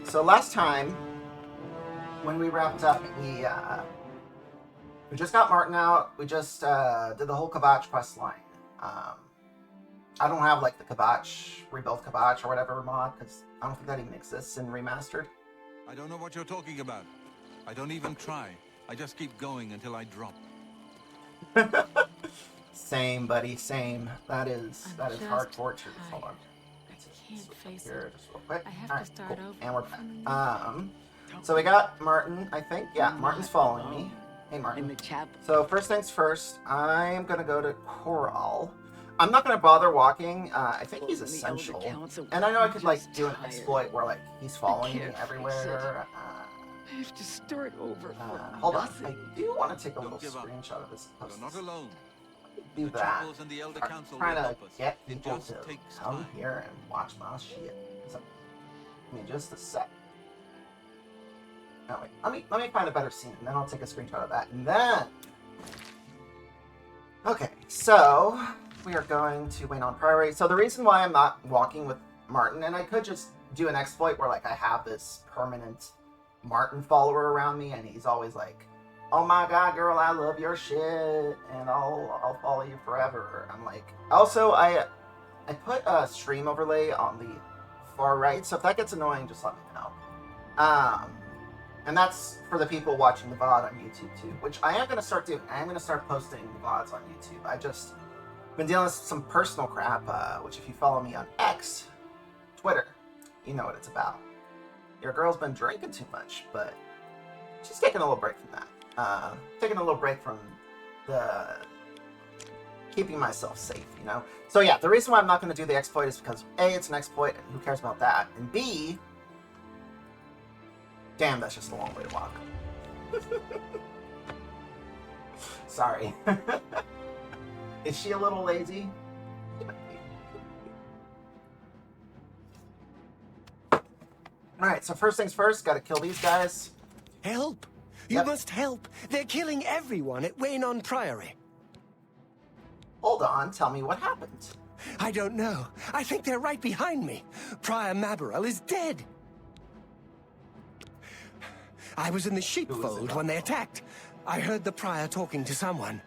So last time, when we wrapped up, we just got Martin out. We just did the whole Kvatch quest line. I don't have like the Kvatch, Rebuild Kvatch or whatever mod, because I don't think that even exists in Remastered. I don't know what you're talking about. I don't even try. I just keep going until I drop. Same, buddy, same. That is hardcore truth. Hold on. I can't face Here, it. just real quick. I have Alright, to start cool. over. And we're back. So we got Martin, I think. Yeah, Martin's following me. Hey, Martin. In the chapel. So first things first, I'm gonna go to Coral. I'm not gonna bother walking. I think he's essential, and I know I could like do an exploit where like he's following me everywhere. I have to start over. Hold on, I do want to take a little give up. screenshot of this post. You're not alone. Do The that. chapels and the Elder I'm Council trying will to help us. get It people just to takes come time. here and watch my shit. So, I mean, just a sec. No, wait. Let me find a better scene, and then I'll take a screenshot of that, and then. Okay, so we are going to Wayne on Priory. So the reason why I'm not walking with Martin, and I could just do an exploit where like I have this permanent Martin follower around me, and he's always like, "Oh my God, girl, I love your shit, and I'll follow you forever." I'm like, also I put a stream overlay on the far right, so if that gets annoying, just let me know. And that's for the people watching the VOD on YouTube too, which I am going to start doing. I am going to start posting VODs on YouTube. I just been dealing with some personal crap, which if you follow me on X, Twitter, you know what it's about. Your girl's been drinking too much, but she's taking a little break from that. Taking a little break from the keeping myself safe, you know? So yeah, the reason why I'm not going to do the exploit is because A, it's an exploit, and who cares about that? And B, damn, that's just a long way to walk. Sorry. Is she a little lazy? She might be. Alright, so first things first, gotta kill these guys. Help! You Yep. must help! They're killing everyone at Wayne on Priory. Hold on, tell me what happened. I don't know. I think they're right behind me. Prior Mabarel is dead. I was in the sheepfold when they attacked. I heard the prior talking to someone.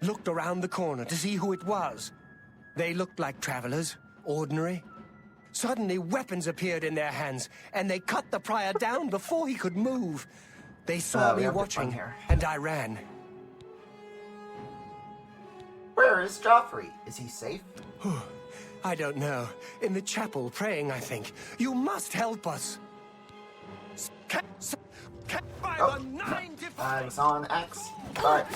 Looked around the corner to see who it was. They looked like travelers, ordinary. Suddenly, weapons appeared in their hands, and they cut the prior down before he could move. They saw we me have good fun watching, here. and I ran. Where is Jauffre? Is he safe? I don't know. In the chapel, praying, I think. You must help us. Oh. I was on X. Alright.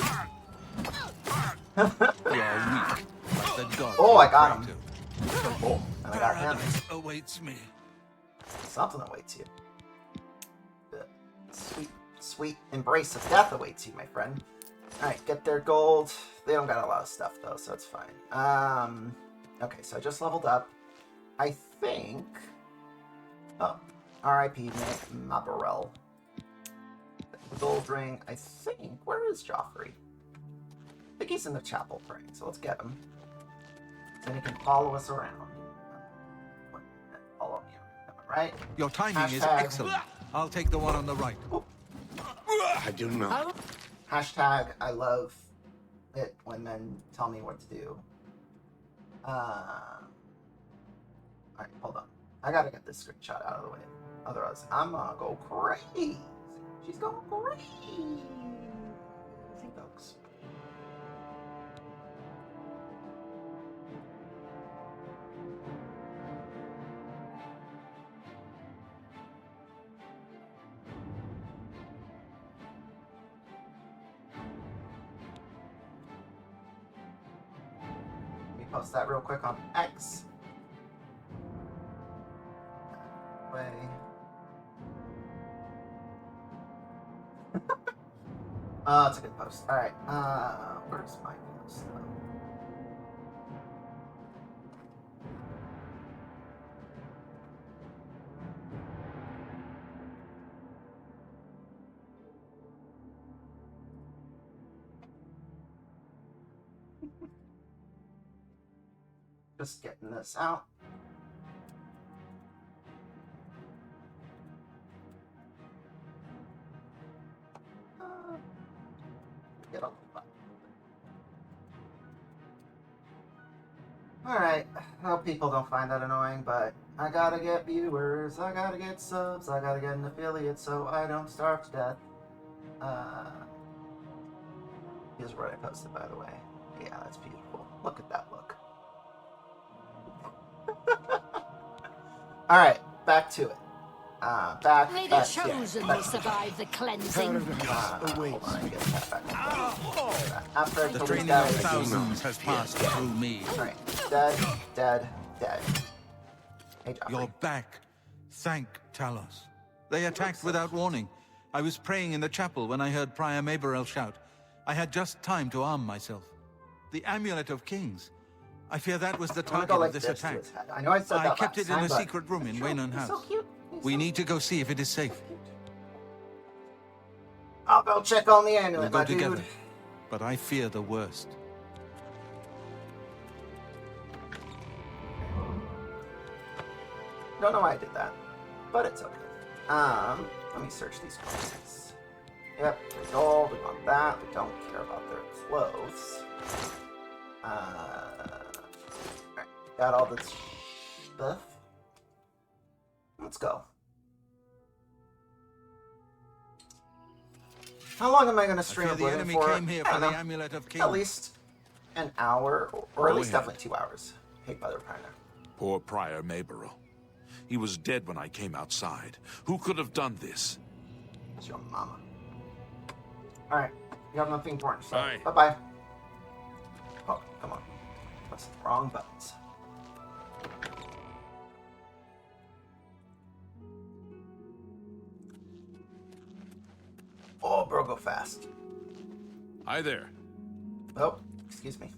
You are weak, but the gods Oh, I will got pray him. to. Oh, and I got him. Paradise awaits me. Something awaits you. The sweet, sweet embrace of death awaits you, my friend. Alright, get their gold. They don't got a lot of stuff, though, so it's fine. Okay, so I just leveled up. I think... Oh, R.I.P. Mabarel. The gold ring, I think... Where is Jauffre? I think he's in the chapel praying, so let's get him. Then he can follow us around. Follow me around, right? Your timing is Hashtag. excellent. I'll take the one on the right. I do not. Hashtag, I love it when men tell me what to do. Alright, hold on. I gotta get this screenshot out of the way. Otherwise, I'm gonna go crazy. She's going crazy, folks. Post that real quick on X. Way. It's a good post. Alright, where's my post though? Just getting this out. get on the button. Alright, I hope people don't find that annoying, but I gotta get viewers, I gotta get subs, I gotta get an affiliate so I don't starve to death. Here's what I posted, by the way. Yeah, that's beautiful. Look at that look. Alright, back to it. May the chosen will survive the cleansing. Hold on, I get that back. After I The kill training these of guys, thousands has passed through me. Alright, dead, dead, dead. Hey, Jauffre. You're back. Thank Talos. They attacked without warning. I was praying in the chapel when I heard Prior Maberel shout. I had just time to arm myself. The Amulet of Kings. I fear that was the I wanna target go like of this to attack. his head. I know I said that kept last it in time, a but secret room in he's Waynon He's House. so cute. We need to go see if it is safe. I'll go check on the We'll amulet, go my together. dude. But I fear the worst. Don't know why I did that, but it's okay. Let me search these places. Yep, gold, we want that. We don't care about their clothes. Alright, got all this stuff. Let's go. How long am I going to I stream fear the Oblivion enemy for? came here I for don't the know. Amulet of Kings. At least an hour, or at Go least ahead. definitely 2 hours. Hate by the Prior. Poor Prior Maberel. He was dead when I came outside. Who could have done this? It's your mama. Alright, you have nothing important to say. Bye. Bye-bye. Oh, come on. Press the wrong buttons. Oh, bro, go fast. Hi there. Oh, excuse me.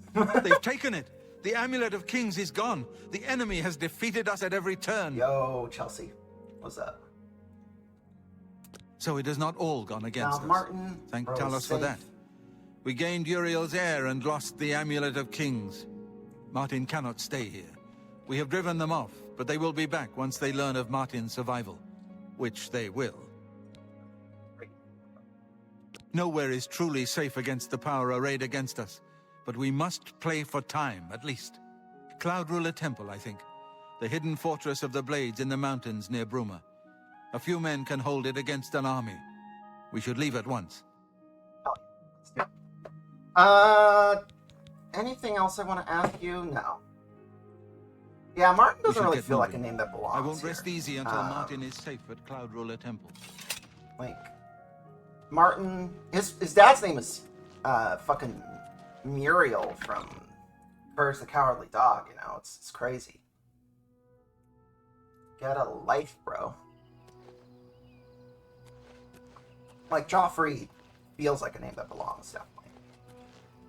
They've taken it. The Amulet of Kings is gone. The enemy has defeated us at every turn. Yo, Chelsea. What's up? So it has not all gone against Now, us. Martin, Thank bro, Talos for safe. that. We gained Uriel's heir and lost the Amulet of Kings. Martin cannot stay here. We have driven them off, but they will be back once they learn of Martin's survival. Which they will. Nowhere is truly safe against the power arrayed against us. But we must play for time, at least. Cloud Ruler Temple, I think. The hidden fortress of the Blades in the mountains near Bruma. A few men can hold it against an army. We should leave at once. Anything else I want to ask you? No. Yeah, Martin doesn't should really get feel like a moving. name that belongs I won't rest here. easy until Martin is safe at Cloud Ruler Temple. Like, Martin, his dad's name is fucking Muriel from Courage the Cowardly Dog. You know, it's crazy. Get a life, bro. Like, Jauffre feels like a name that belongs, definitely.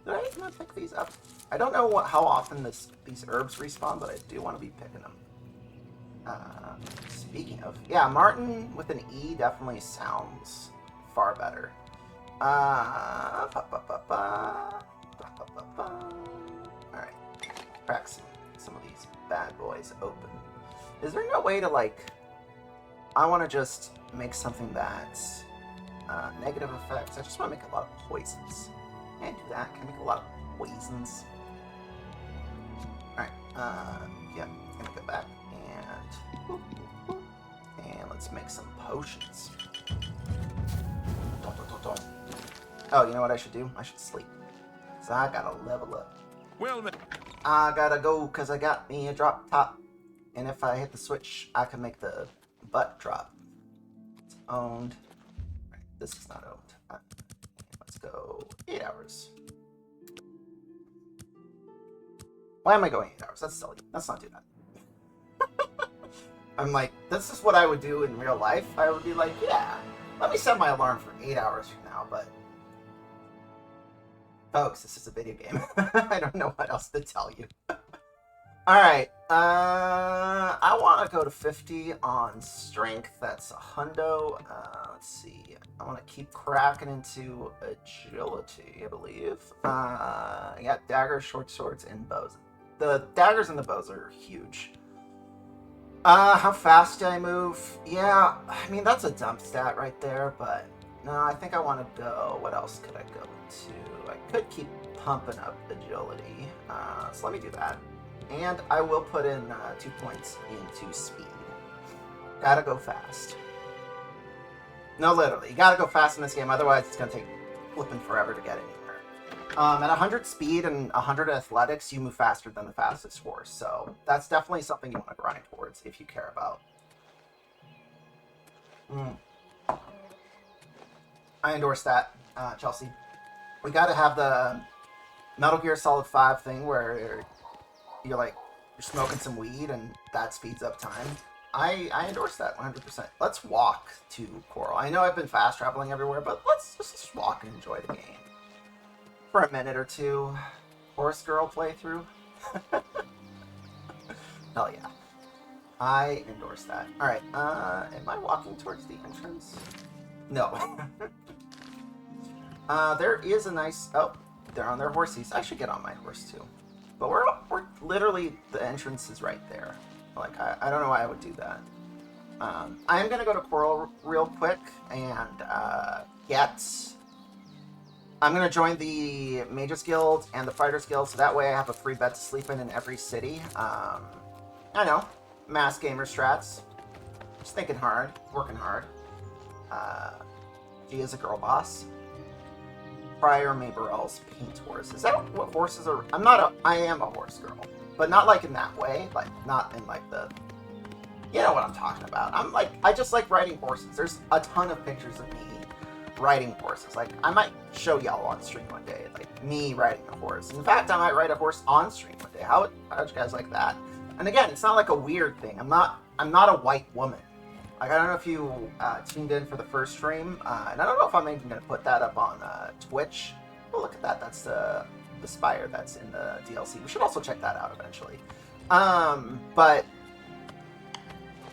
Did I not pick these up? I don't know how often these herbs respawn, but I do want to be picking them. Speaking of, yeah, Martin with an E definitely sounds far better. Alright, crack some of these bad boys open. Is there no way to, like, I want to just make something that's negative effects? I just want to make a lot of poisons. Can I do that? Can I make a lot of poisons? Alright, yeah, gonna go back and let's make some potions. Oh, you know what I should do? I should sleep. So I gotta level up. Well, I gotta go because I got me a drop top. And if I hit the switch, I can make the butt drop. It's owned. Right, this is not owned. Let's go 8 hours. Why am I going 8 hours? That's silly. Let's not do that. I'm like, this is what I would do in real life. I would be like, yeah, let me set my alarm for 8 hours from now, but folks, this is a video game. I don't know what else to tell you. Alright, I want to go to 50 on strength. That's a hundo. Let's see. I want to keep cracking into agility, I believe. I got daggers, short swords, and bows. The daggers and the bows are huge. How fast do I move? Yeah, I mean, that's a dump stat right there, but No, I think I want to go. What else could I go to? I could keep pumping up agility. So let me do that. And I will put in 2 points into speed. Gotta go fast. No, literally. You gotta go fast in this game, otherwise it's gonna take flipping forever to get anywhere. At 100 speed and 100 athletics, you move faster than the fastest horse. So that's definitely something you want to grind towards if you care about. I endorse that, Chelsea. We gotta have the Metal Gear Solid 5 thing where you're smoking some weed and that speeds up time. I endorse that 100%. Let's walk to Coral. I know I've been fast traveling everywhere, but let's just walk and enjoy the game. For a minute or two. Horse Girl playthrough. Hell yeah. I endorse that. Alright, am I walking towards the entrance? No. There is a nice... Oh, they're on their horsies. I should get on my horse too. But we're literally... The entrance is right there. Like, I don't know why I would do that. I am going to go to Coral real quick and get... I'm going to join the Mages Guild and the Fighters Guild, so that way I have a free bed to sleep in every city. I know. Mass gamer strats. Just thinking hard. Working hard. She is a girl boss. Prior Maberell's paint horse. Is that what horses are? I am a horse girl. But not like in that way. Like, not in like the... You know what I'm talking about. I just like riding horses. There's a ton of pictures of me riding horses. Like, I might show y'all on stream one day, like, me riding a horse. In fact, I might ride a horse on stream one day. How would you guys like that? And again, it's not like a weird thing. I'm not a white woman. Like, I don't know if you tuned in for the first stream, and I don't know if I'm even going to put that up on Twitch. Oh, look at that. That's the spire that's in the DLC. We should also check that out eventually. But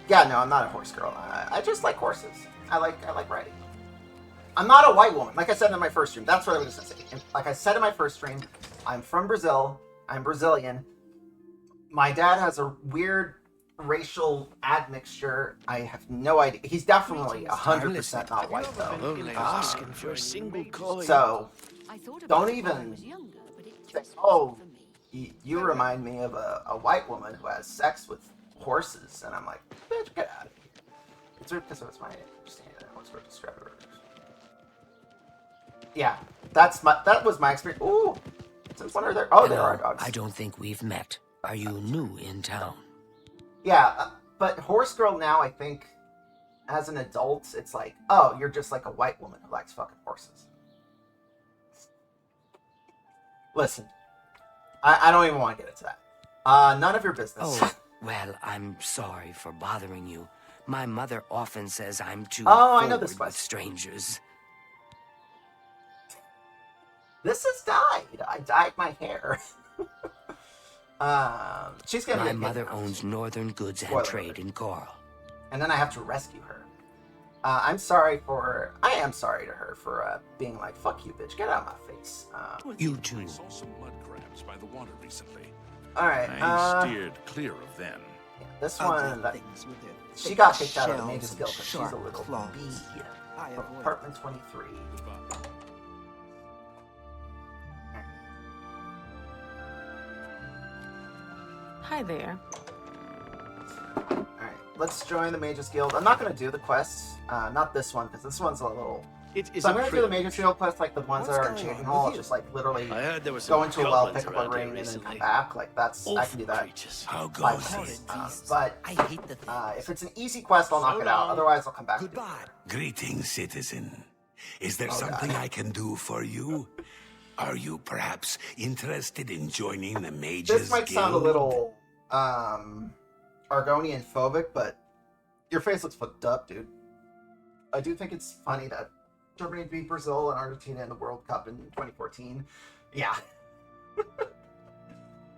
yeah, no, I'm not a horse girl. I just like horses. I like riding. I'm not a white woman. Like I said in my first stream. That's what I was going to say. Like I said in my first stream, I'm from Brazil. I'm Brazilian. My dad has a weird racial admixture. I have no idea. He's definitely 100% not white, though. So, don't even think, oh, you remind me of a white woman who has sex with horses. And I'm like, bitch, get out of here. It's because it's my understanding. I want to describe it. Yeah, that was my experience. Ooh, since when are there? Oh, there are dogs. I don't think we've met. Are you new in town? Yeah, but Horse Girl now, I think, as an adult, it's like, oh, you're just like a white woman who likes fucking horses. Listen, I don't even want to get into that. None of your business. Oh, well, I'm sorry for bothering you. My mother often says I'm too I know this forward with question. strangers. This is dyed. I dyed my hair. She's gonna be My mother owns Northern Goods and Trade in Coral. And then I have to rescue her. I am sorry to her for being like, fuck you, bitch, get out of my face. You too. I saw some mud crabs by the water recently. Alright, I steered clear of them. Yeah, this one, she got kicked out of the Mage's Guild because she's a little bee. From Apartment 23. Hi there. Alright, let's join the Mage's Guild. I'm not going to do the quests, not this one, because this one's a little... So I'm going to do the Mage's Guild quests like the ones that are in Changing Hall, just like literally go into a well, pick up a ring, and then come back. Like that's, I can do that. How goes it? But I hate the thing. if it's an easy quest, I'll knock it out. Otherwise, I'll come back. Goodbye. Greetings, citizen. Is there something I can do for you? Are you perhaps interested in joining the Mages Guild? This might sound a little Argonian phobic, but your face looks fucked up, dude. I do think it's funny that Germany beat Brazil and Argentina in the World Cup in 2014. Yeah.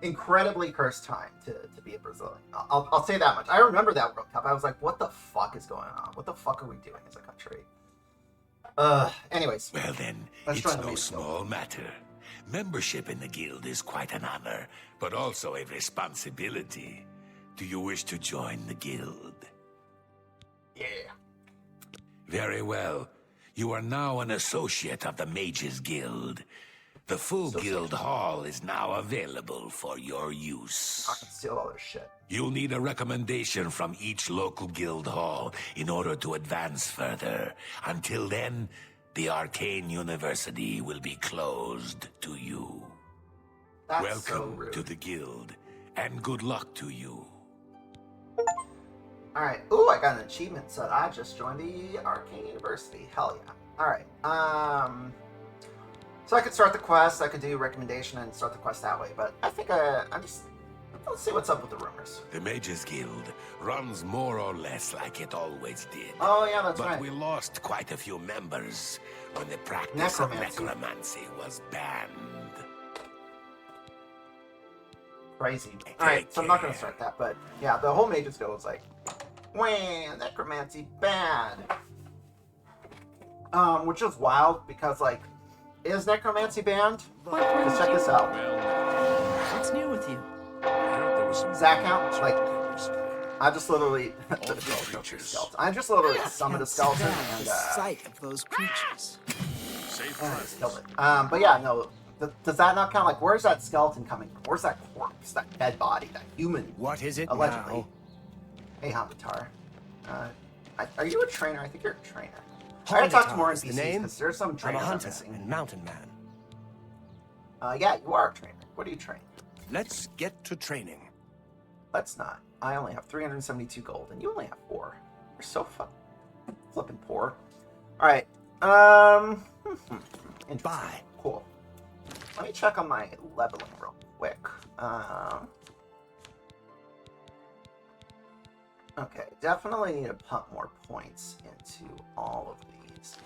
Incredibly cursed time to be a Brazilian. I'll say that much. I remember that World Cup. I was like, what the fuck is going on? What the fuck are we doing as a country? Anyways. Well then, it's no small matter. Membership in the guild is quite an honor, but also a responsibility. Do you wish to join the guild? Yeah. Very well. You are now an associate of the Mages Guild. The full guild hall is now available for your use. I can steal all their shit. You'll need a recommendation from each local guild hall in order to advance further. Until then, the Arcane University will be closed to you. That's Welcome so rude. to the guild, and good luck to you. Alright. Ooh, I got an achievement set. I just joined the Arcane University. Hell yeah. Alright. So I could start the quest, I could do recommendation and start the quest that way, but I think let's see what's up with the rumors. The Mages Guild runs more or less like it always did. Oh yeah, that's But right. we lost quite a few members when the practice of necromancy was banned. Crazy. Alright, so I'm not going to start that, but yeah, the whole Mages Guild was like, wham, necromancy bad. Which is wild because, like, is necromancy banned? Let's check this out. What's new with you? I heard there was some Zach count? Like, I just literally I just literally summoned a skeleton and sight of those creatures. safe I just presence. killed it. But yeah, no. Does that not count? Like, where's that skeleton coming from? Where's that corpse? That dead body? That human? What is it Allegedly. now? Hey, Hamatar. Are you a trainer? I think you're a trainer. I gotta talk to more Is the NPCs name? because there's some I'm trainers a I'm hunter missing. and mountain man. Yeah, you are a trainer. What do you train? Let's get to training. Let's not. I only have 372 gold, and you only have 4. You're so flipping poor. All right. Interesting. Bye. Cool. Let me check on my leveling real quick. Okay, definitely need to pump more points into all of these.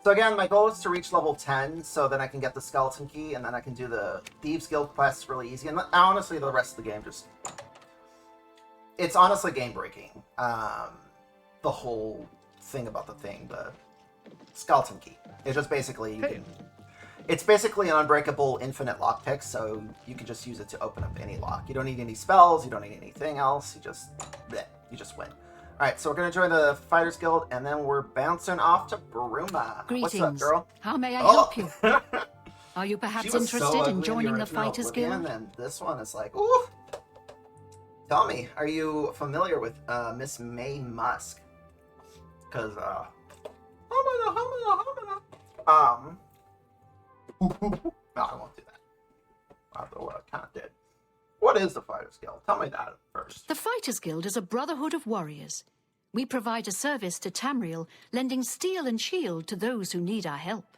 So again, my goal is to reach level 10, so then I can get the skeleton key, and then I can do the Thieves Guild quests really easy. And honestly, the rest of the game just... It's honestly game-breaking. The whole thing about the skeleton key. It's just basically, you can... It's basically an unbreakable infinite lockpick, so you can just use it to open up any lock. You don't need any spells, you don't need anything else, you just win. Alright, so we're gonna join the Fighters Guild, and then we're bouncing off to Bruma. Greetings. What's up, girl? How may I Oh. help you? Are you She perhaps was so interested ugly in joining the original Fighters Oblivion, Guild? And this one is like, ooh. Tell me, are you familiar with Miss May Musk? Because, no, I won't do that. Although I kind of did. What is the Fighters Guild? Tell me that first. The Fighters Guild is a brotherhood of warriors. We provide a service to Tamriel, lending steel and shield to those who need our help.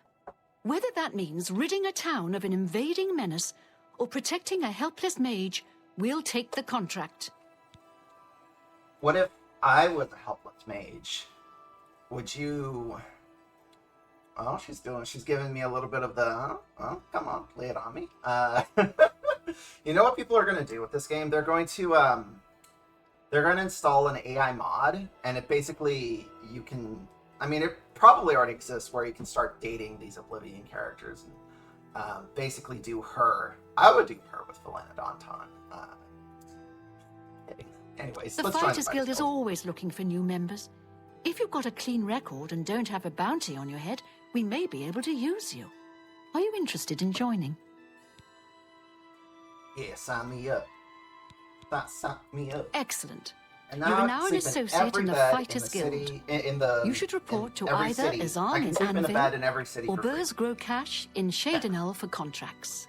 Whether that means ridding a town of an invading menace or protecting a helpless mage, we'll take the contract. What if I was a helpless mage? Would you... Oh, she's giving me a little bit of the, oh, come on, lay it on me. You know what people are going to do with this game? They're going to install an AI mod, and it basically, you can, I mean, it probably already exists where you can start dating these Oblivion characters and basically do her. I would do her with Felena Danton. Anyways, The let's join Fighters Guild is Guild. always looking for new members. If you've got a clean record and don't have a bounty on your head, we may be able to use you. Are you interested in joining? Yeah, sign me up. Sign me up. Excellent. And You are I now can an sleep in associate every in the bed Fighters in the Guild. city, You should report to every either city. I Azan can in sleep in a Anvil bed in every city or for free. Burrs Grow Cash in Shadenel for contracts.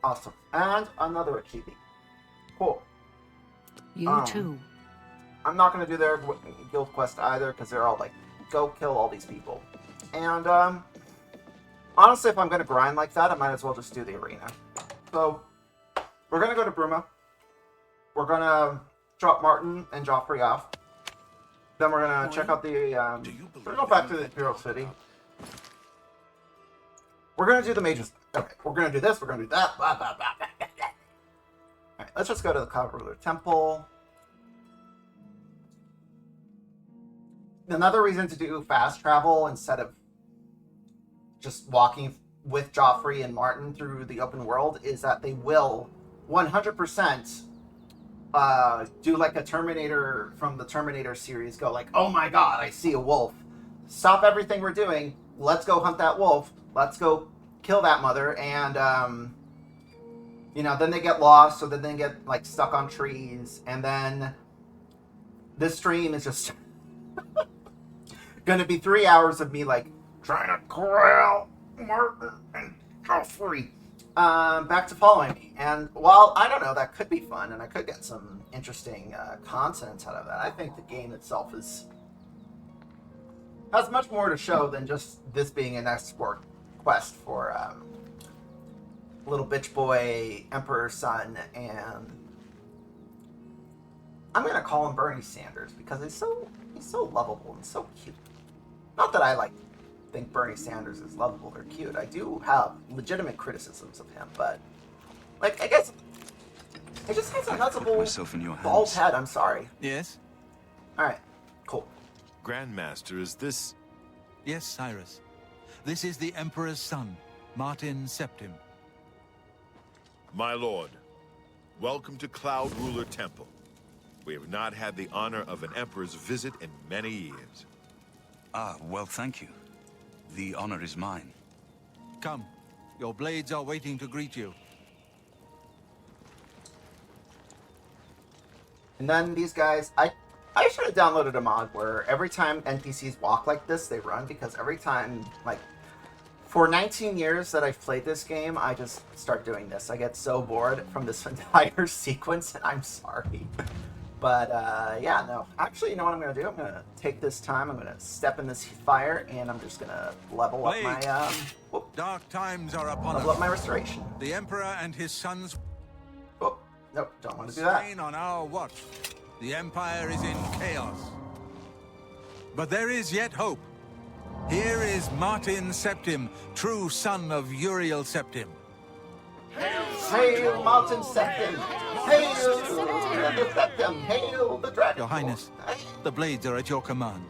Awesome. And another achievement. Cool. You too. I'm not going to do their guild quest either because they're all like, go kill all these people. And honestly, if I'm going to grind like that, I might as well just do the arena. So we're going to go to Bruma. We're going to drop Martin and Jauffre off. Then we're going to check out the... we're going to go back to the Imperial City. We're going to do the mages. Okay, we're going to do this, we're going to do that. Blah, blah, blah, blah, blah, blah. Alright, let's just go to the Cloud Ruler Temple. Another reason to do fast travel instead of just walking with Jauffre and Martin through the open world is that they will 100% do like a Terminator from the Terminator series, go like, oh my god, I see a wolf. stop everything we're doing. Let's go hunt that wolf. Let's go kill that mother. And, you know, then they get lost, so then they get, like, stuck on trees. And then this stream is just going to be 3 hours of me, like, trying to corral Martin and Jauffre back to following me. And while, I don't know, that could be fun, and I could get some interesting content out of that, I think the game itself has much more to show than just this being an export quest for little bitch boy Emperor's son. And I'm gonna call him Bernie Sanders because he's so lovable and so cute. Not that I think Bernie Sanders is lovable or cute. I do have legitimate criticisms of him, but like, I guess it just has a nutsable bald head. I'm sorry. Yes? All right, cool. Grandmaster, is this... Yes, Cyrus. This is the Emperor's son, Martin Septim. My lord, welcome to Cloud Ruler Temple. We have not had the honor of an emperor's visit in many years. Ah, well, thank you. The honor is mine. Come. Your blades are waiting to greet you. And then these guys, I should have downloaded a mod where every time NPCs walk like this, they run, because every time, like, for 19 years that I've played this game, I just start doing this. I get so bored from this entire sequence, and I'm sorry. But, yeah, no. Actually, you know what I'm going to do? I'm going to take this time, I'm going to step in this fire, and I'm just going to level up my, Dark times are upon level us. up my restoration. The Emperor and his sons... Oh, nope, don't want to do that. Slain on our watch. The Empire is in chaos. But there is yet hope. Here is Martin Septim, true son of Uriel Septim. Hail Martin Septim! Hail the Septim! Hail the Dragon! Your Highness, the blades are at your command.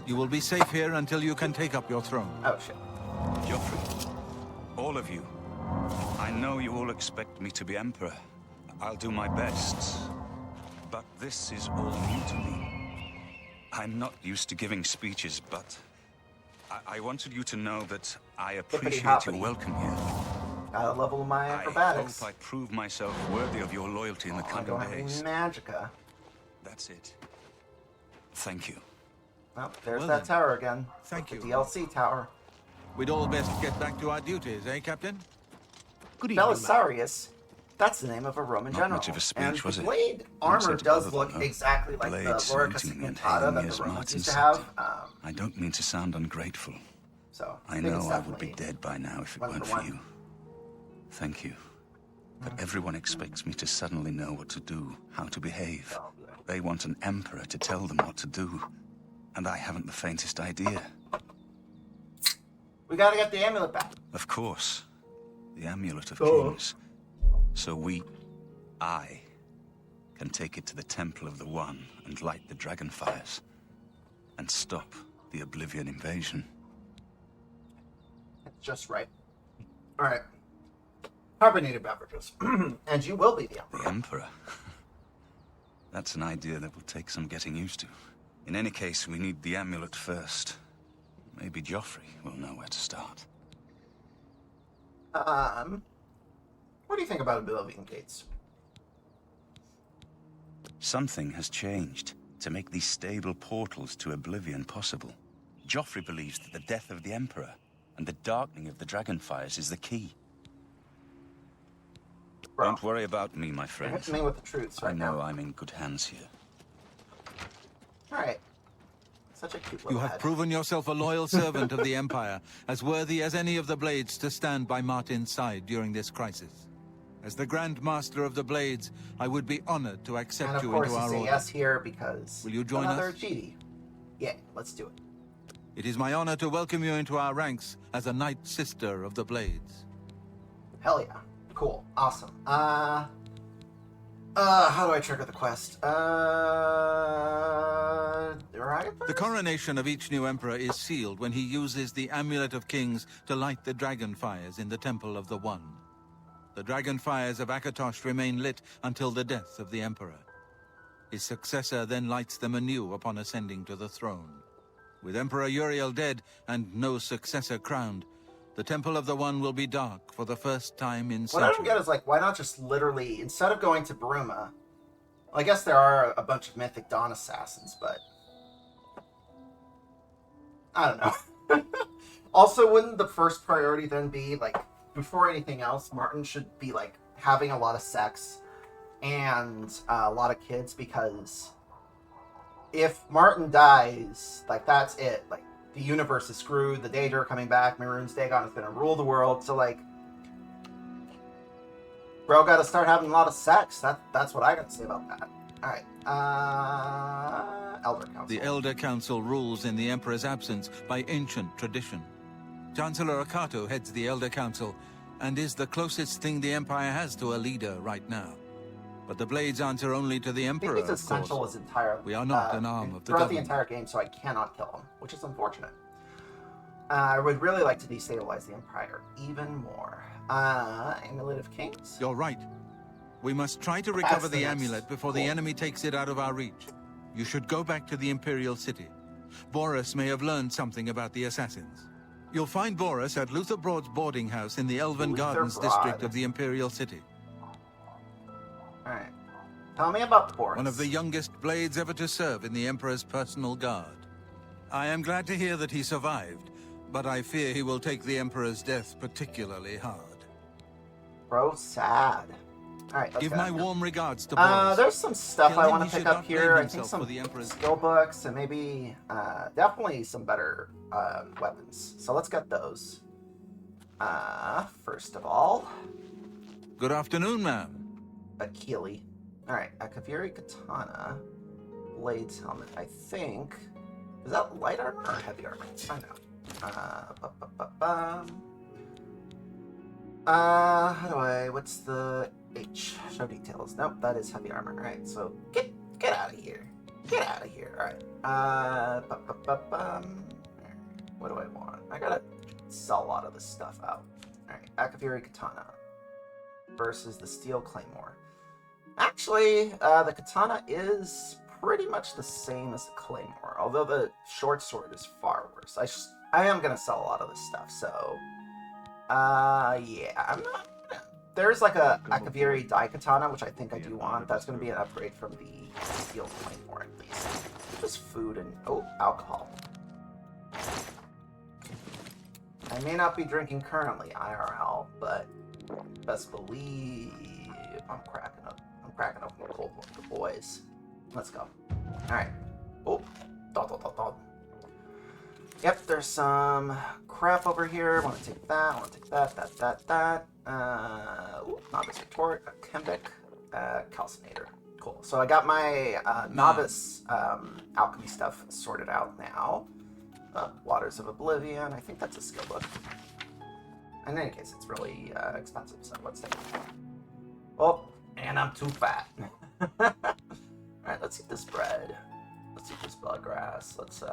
You will be safe here until you can take up your throne. Oh, shit. Jauffre, all of you. I know you all expect me to be Emperor. I'll do my best. But this is all new to me. I'm not used to giving speeches, but I wanted you to know that I appreciate your welcome here. Gotta level my acrobatics. I hope I prove myself worthy of your loyalty in the coming days. Magicka. That's it. Thank you. Well, there's that tower again. Thank you. The DLC tower. We'd all best get back to our duties, eh, Captain? Good evening, Belisarius. That's the name of a Roman general. Much of a speech, and was the it? blade armor does look exactly like the Lorica Significata that the Romans used to have. I don't mean to sound ungrateful. So I know I would be dead by now if it weren't for you. Thank you. But everyone expects me to suddenly know what to do, how to behave. They want an emperor to tell them what to do. And I haven't the faintest idea. We gotta get the amulet back. Of course. The amulet of kings. So I, can take it to the Temple of the One and light the dragon fires. And stop the Oblivion invasion. That's just right. Alright. Carbonated beverages. And you will be the Emperor. The Emperor? That's an idea that will take some getting used to. In any case, we need the amulet first. Maybe Jauffre will know where to start. What do you think about Oblivion gates? Something has changed to make these stable portals to Oblivion possible. Jauffre believes that the death of the Emperor and the darkening of the Dragonfires is the key. Bro, don't worry about me, my friend. Hit me with the truths right now. I know I'm in good hands here. Alright. Such a cute little You have proven yourself a loyal servant of the Empire, as worthy as any of the Blades to stand by Martin's side during this crisis. As the Grand Master of the Blades, I would be honored to accept you into our order. And of course, you say yes here because will you join another us? GD. Yeah, let's do it. It is my honor to welcome you into our ranks as a Knight Sister of the Blades. Hell yeah. Cool. Awesome. How do I trigger the quest? Right? The coronation of each new emperor is sealed when he uses the Amulet of Kings to light the dragon fires in the Temple of the One. The dragon fires of Akatosh remain lit until the death of the emperor. His successor then lights them anew upon ascending to the throne. With Emperor Uriel dead and no successor crowned, the Temple of the One will be dark for the first time in centuries. What I don't get is, like, why not just literally, instead of going to Bruma, I guess there are a bunch of Mythic Dawn assassins, but I don't know. Also, wouldn't the first priority then be, like, before anything else, Martin should be, like, having a lot of sex and a lot of kids, because if Martin dies, like, that's it. Like, the universe is screwed, the Daedra are coming back, Mehrunes Dagon is going to rule the world, so, like, bro gotta start having a lot of sex. That's what I gotta say about that. Alright, Elder Council. The Elder Council rules in the Emperor's absence by ancient tradition. Chancellor Akato heads the Elder Council and is the closest thing the Empire has to a leader right now. But the Blades answer only to the Emperor, I think he's of course. essential his entire, We are not an arm of the throughout the government. entire game, so I cannot kill him, which is unfortunate. I would really like to destabilize the Empire even more. Amulet of Kings? You're right. We must try to recover the the next. amulet before Cool. the enemy takes it out of our reach. You should go back to the Imperial City. Boris may have learned something about the assassins. You'll find Boris at Luther Broad's boarding house in the Elven Luther Gardens Broad. district of the Imperial City. Alright. Tell me about Boris. One of the youngest Blades ever to serve in the Emperor's personal guard. I am glad to hear that he survived, but I fear he will take the Emperor's death particularly hard. Bro, sad. Alright, let's Give go. my warm regards to Boris. There's some stuff Tell I him want he to pick should up not blame here. I think himself some for the Emperor's skill books and maybe definitely some better weapons. So let's get those. First of all, Good afternoon, ma'am. Akili. Alright, a Kaviri Katana. Blades helmet, I think. Is that light armor or heavy armor? Let's find out. How do I, what's the H? Show details. Nope, that is heavy armor. Alright, so get out of here. Get out of here. Alright. What do I want? I gotta sell a lot of this stuff out. Alright, Akaviri Katana versus the Steel Claymore. Actually, the Katana is pretty much the same as the Claymore, although the short sword is far worse. I am gonna sell a lot of this stuff, so yeah, I'm not gonna... There's like a Akaviri Dai Katana, which I think I do want. That's gonna be an upgrade from the Steel Claymore, at least. Just food and... oh, alcohol. I may not be drinking currently, IRL, but best believe I'm cracking up a cold one for the boys. Let's go. Alright. Oh, dot. Yep, there's some crap over here. Want to take that, want to take that. Novice retort, a Kembic, calcinator. Cool. So I got my novice alchemy stuff sorted out now. Waters of Oblivion. I think that's a skill book. In any case, it's really expensive, so let's take it. Oh, and I'm too fat. Alright, let's eat this bread. Let's eat this bloodgrass. Let's,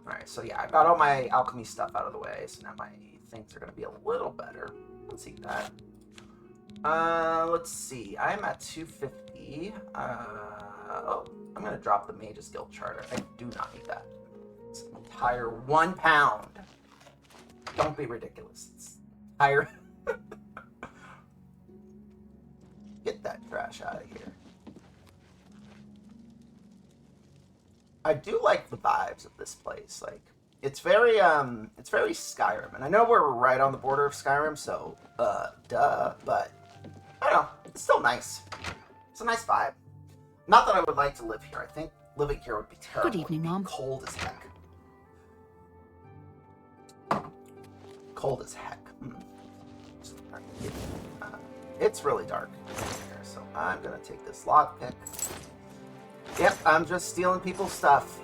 Alright, so yeah, I got all my alchemy stuff out of the way, so now my things are going to be a little better. Let's eat that. Let's see. I'm at 250. Oh, I'm going to drop the Mage's Guild Charter. I do not need that. It's an entire 1 pound. Don't be ridiculous. It's entire... Get that trash out of here. I do like the vibes of this place. Like, it's very Skyrim. And I know we're right on the border of Skyrim, so, duh. But, I don't know. It's still nice. It's a nice vibe. Not that I would like to live here. I think living here would be terrible. Good evening, It'd be Mom. cold as heck. Cold as heck. It's really dark here, so I'm gonna take this lockpick. Yep, I'm just stealing people's stuff.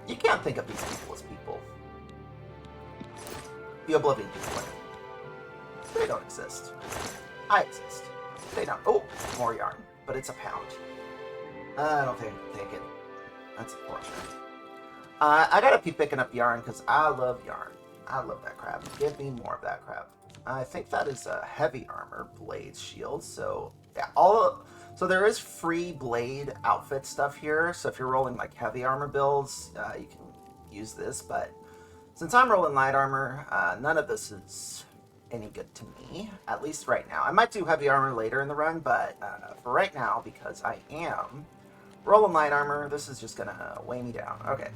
You can't think of these people as people. The Oblivion people. They don't exist. I exist. They don't. Oh, more yarn, but it's a pound. I don't think I can take it. That's unfortunate. I gotta keep picking up yarn because I love yarn. I love that crap. Give me more of that crap. I think that is a heavy armor blade shield. So yeah, all So there is free blade outfit stuff here. So if you're rolling like heavy armor builds, you can use this. But since I'm rolling light armor, none of this is any good to me, at least right now. I might do heavy armor later in the run, but for right now, because I am rolling light armor, this is just gonna weigh me down. Okay.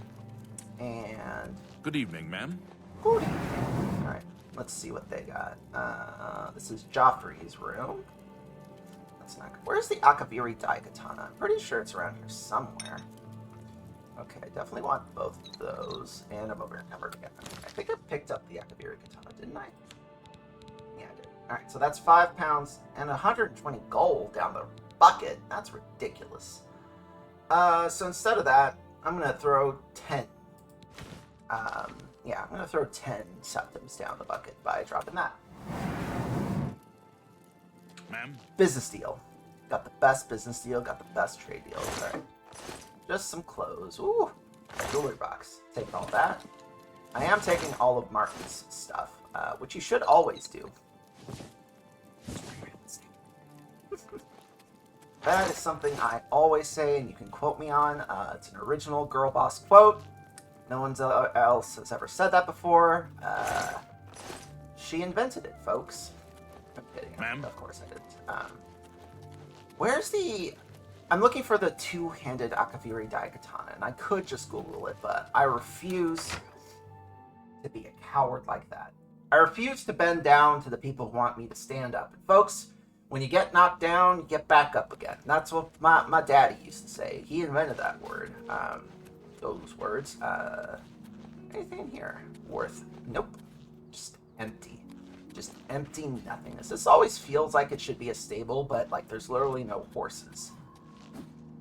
And Good evening, ma'am. good evening. All right, let's see what they got. This is Joffrey's room. That's not good. Where's the Akaviri Daikatana? I'm pretty sure it's around here somewhere. Okay, definitely want both of those. And I'm over numbered again. I think I picked up the Akaviri Katana, didn't I? Yeah, I did. Alright, so that's 5 pounds and 120 gold down the bucket. That's ridiculous. So instead of that, I'm going to throw 10. Yeah, I'm going to throw 10 septims down the bucket by dropping that. Ma'am? Business deal. Got the best business deal, got the best trade deal. Alright. Just some clothes. Ooh, a jewelry box. Taking all that. I am taking all of Martin's stuff, which you should always do. That is something I always say, and you can quote me on. It's an original GirlBoss quote. No one else has ever said that before. She invented it, folks. I'm kidding. Ma'am? Of course I didn't. Where's the... I'm looking for the two-handed Akaviri Daikatana, and I could just Google it, but I refuse to be a coward like that. I refuse to bend down to the people who want me to stand up. And folks, when you get knocked down, you get back up again. That's what my daddy used to say. He invented that word. Those words. Anything in here worth? Nope. Just empty. Just empty nothingness. This always feels like it should be a stable, but like there's literally no horses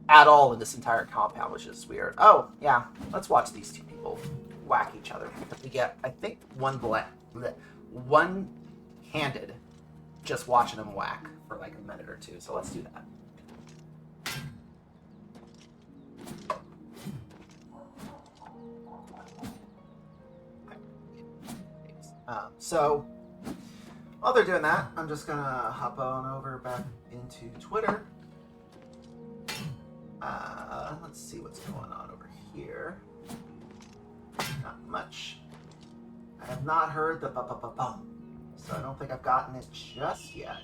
at all in this entire compound, which is weird. Oh, yeah. Let's watch these two people whack each other. We get, I think, one-handed just watching them whack for like a minute or two. So let's do that. So while they're doing that, I'm just gonna hop on over back into Twitter. Let's see what's going on over here. Not much. I have not heard the bum, so I don't think I've gotten it just yet.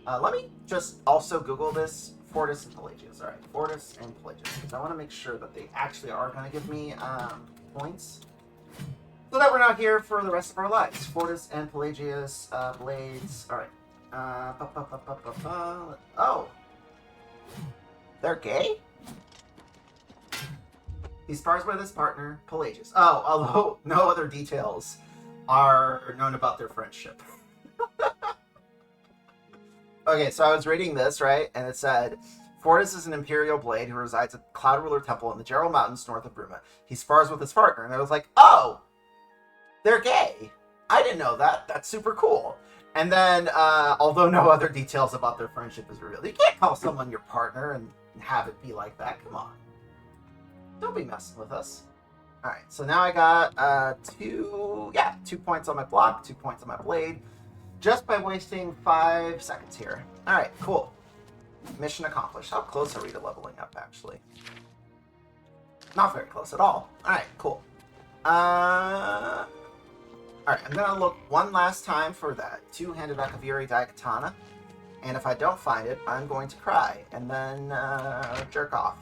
Let me just also Google this. Fortis and Pelagius. Alright, Fortis and Pelagius. Because I want to make sure that they actually are going to give me points. So that we're not here for the rest of our lives. Fortis and Pelagius, Blades. Alright. Oh. They're gay? He's spars with his partner, Pelagius. Oh, although no other details are known about their friendship. Okay, so I was reading this, right? And it said, Fortis is an Imperial Blade who resides at Cloud Ruler Temple in the Gerald Mountains north of Bruma. He spars with his partner. And I was like, oh! They're gay. I didn't know that. That's super cool. And then, although no other details about their friendship is revealed, you can't call someone your partner and have it be like that. Come on. Don't be messing with us. Alright, so now I got 2 points on my block, 2 points on my blade, just by wasting 5 seconds here. Alright, cool. Mission accomplished. How close are we to leveling up, actually? Not very close at all. Alright, cool. Alright, I'm gonna look one last time for that two-handed Akaviri Daikatana, and if I don't find it, I'm going to cry, and then jerk off.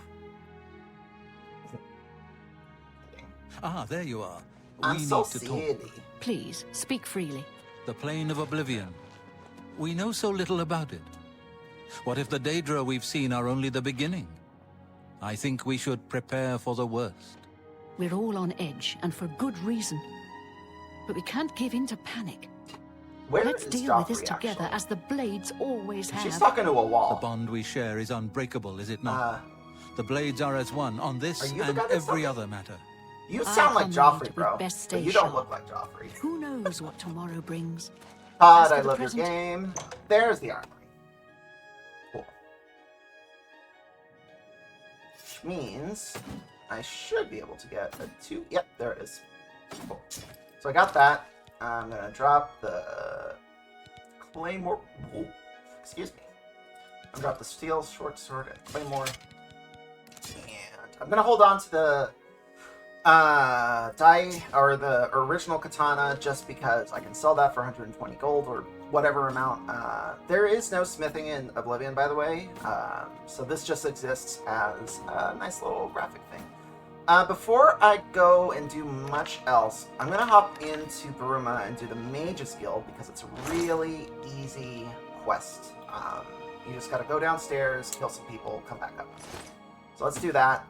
Ah, there you are. I'm We so need to silly. talk. Please, speak freely. The plane of Oblivion. We know so little about it. What if the Daedra we've seen are only the beginning? I think we should prepare for the worst. We're all on edge, and for good reason. But we can't give in to panic. Where Let's is deal with this Jauffre, together, actually? as the Blades always have. She's talking to a The wall. bond we share is unbreakable, is it not? The Blades are as one on this Are you the and guy that's every talking? other matter. You I sound like come Jauffre, lead bro. with best But stay you don't sharp. look like Jauffre. Who knows what tomorrow brings? Todd, As for I the love present- your game. There's the armory. Cool. Which means I should be able to get a 2. Yep, there it is. Cool. So I got that. I'm going to drop the Claymore. Oh, excuse me. I'm Drop the steel, short sword, and claymore. And I'm gonna hold on to the the original katana just because I can sell that for 120 gold or whatever amount. There is no smithing in Oblivion, by the way, so this just exists as a nice little graphic thing. Before I go and do much else, I'm gonna hop into Bruma and do the Mage's Guild because it's a really easy quest. You just gotta go downstairs, kill some people, come back up. So let's do that.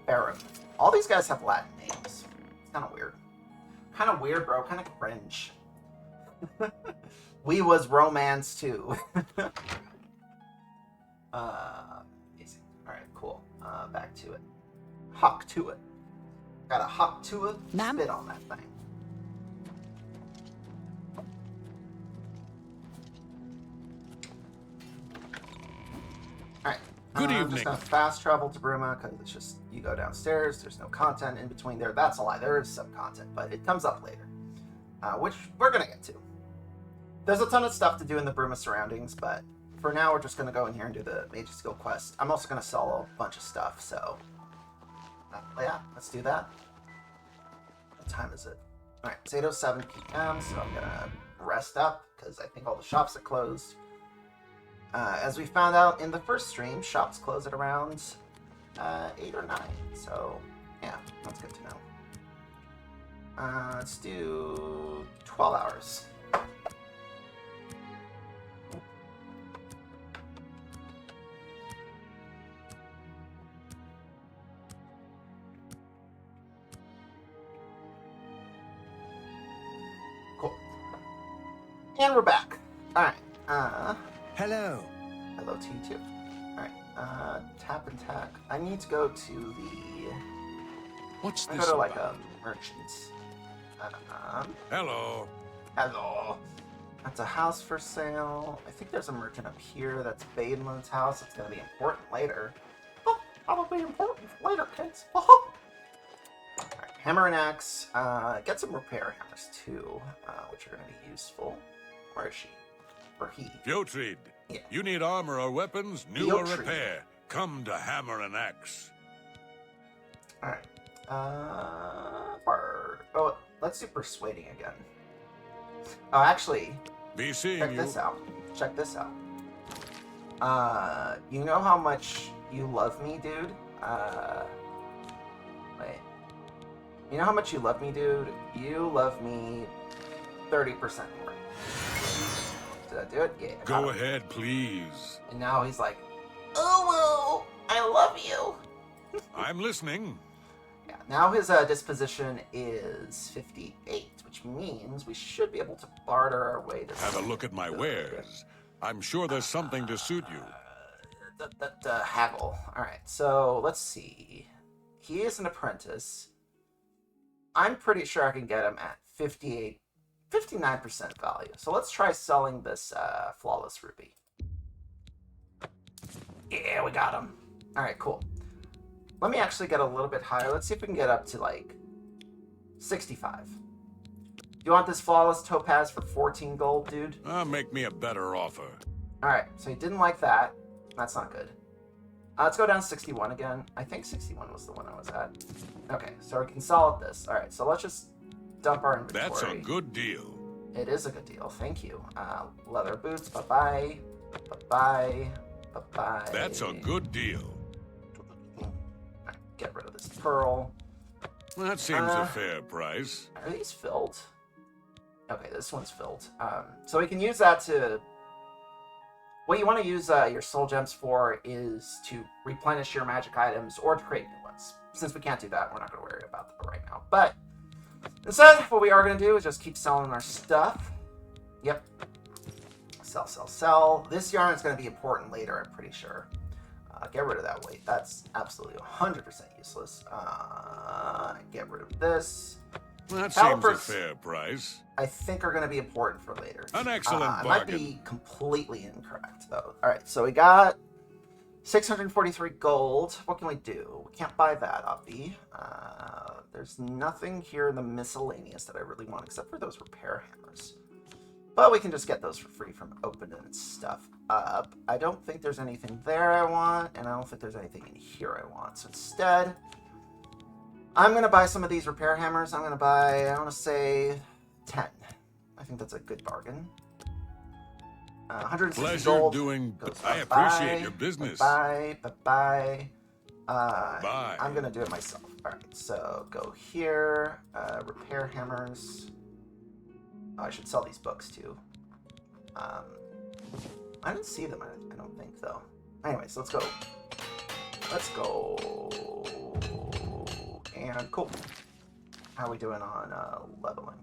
Baron. All these guys have Latin names. It's kind of weird. Kind of weird, bro. Kind of cringe. We was romance too. Amazing. Alright, cool. Back to it. Hawk to it. Gotta hawk to it. Spit on that thing. Alright. Good I'm evening. just gonna fast travel to Bruma because it's just you go downstairs. There's no content in between there. That's a lie. There is some content, but it comes up later, which we're gonna get to. There's a ton of stuff to do in the Bruma surroundings, but for now we're just gonna go in here and do the Mage's Guild quest. I'm also gonna sell a bunch of stuff, so yeah, let's do that. What time is it? All right, it's 8:07 p.m. So I'm gonna rest up because I think all the shops are closed. As we found out in the first stream, shops close at around 8 or 9. So, yeah, that's good to know. Let's do 12 hours. Cool. And we're back. All right. Hello. Hello to you too. Alright, tap and tack. I need to go to the... What's I this go to like about? a merchant. Hello. Hello. That's a house for sale. I think there's a merchant up here. That's Bademan's house. It's going to be important later. Oh, probably important later, kids. Oh. Alright, hammer and axe. Get some repair hammers too, which are going to be useful. Where is she? Or he? Fjotrid, Yeah. you need armor or weapons, new or Fjotrid. repair. Come to Hammer and Axe. Alright. Bard. Oh, let's do persuading again. Oh, actually, Be seeing check you. this out. Check this out. You know how much you love me, dude? Wait. You know how much you love me, dude? You love me 30% more. Did I do it? Yeah. I got Go him. ahead, please. And now he's like, oh, well, I love you. I'm listening. Yeah, now his disposition is 58, which means we should be able to barter our way to... Have a look at my wares. I'm sure there's something to suit you. Haggle. Alright, so let's see. He is an apprentice. I'm pretty sure I can get him at 59% value. So let's try selling this flawless ruby. Yeah, we got him. Alright, cool. Let me actually get a little bit higher. Let's see if we can get up to like 65. You want this flawless topaz for 14 gold, dude? Make me a better offer. Alright, so he didn't like that. That's not good. Let's go down to 61 again. I think 61 was the one I was at. Okay, so we can solid this. Alright, so let's just dump our inventory. That's a good deal. It is a good deal, thank you. Leather boots, bye-bye. Bye-bye. Bye-bye. That's a good deal. Alright, get rid of this pearl. That seems a fair price. Are these filled? Okay, this one's filled. So we can use that to... What you want to use your soul gems for is to replenish your magic items or to create new ones. Since we can't do that, we're not going to worry about that right now. But instead, what we are going to do is just keep selling our stuff. Yep. Sell, sell, sell. This yarn is going to be important later, I'm pretty sure. Get rid of that weight. That's absolutely 100% useless. Get rid of this. That seems a fair price. I think are going to be important for later. An excellent I bargain. might be completely incorrect, though. All right, so we got 643 gold. What can we do? We can't buy that, Obvi. There's nothing here in the miscellaneous that I really want, except for those repair hammers. But we can just get those for free from opening stuff up. I don't think there's anything there I want, and I don't think there's anything in here I want. So instead, I'm going to buy some of these repair hammers. I'm going to buy, I want to say, 10. I think that's a good bargain. 160 Pleasure gold. doing. I appreciate your business. Bye. Bye. Bye. I'm going to do it myself. All right, so go here. Repair hammers. Oh, I should sell these books too. I didn't see them, I don't think, though. Anyways, let's go. Let's go. And cool. How are we doing on leveling?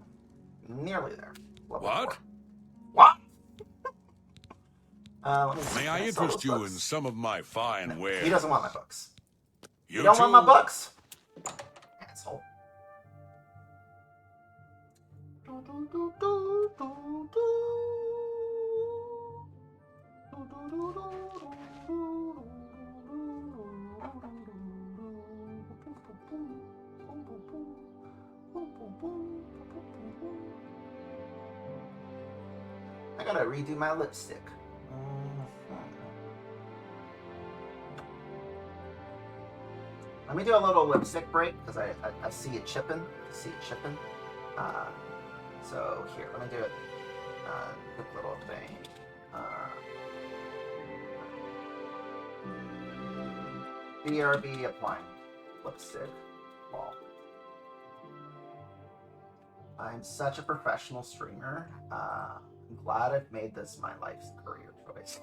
Nearly there. Level What? 4. What? Let me see. May I Can sell interest those you books? in some of my fine wares? He doesn't want my books. You don't want my books? Asshole. I gotta redo my lipstick. Let me do a little lipstick break because I see it chipping. So here, let me do it. Quick little thing. BRB applying lipstick. Well, I'm such a professional streamer. I'm glad I've made this my life's career choice.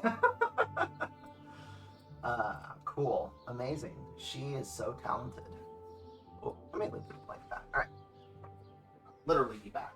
Cool. Amazing. She is so talented. Oh, I may leave it like that. Alright. Literally be back.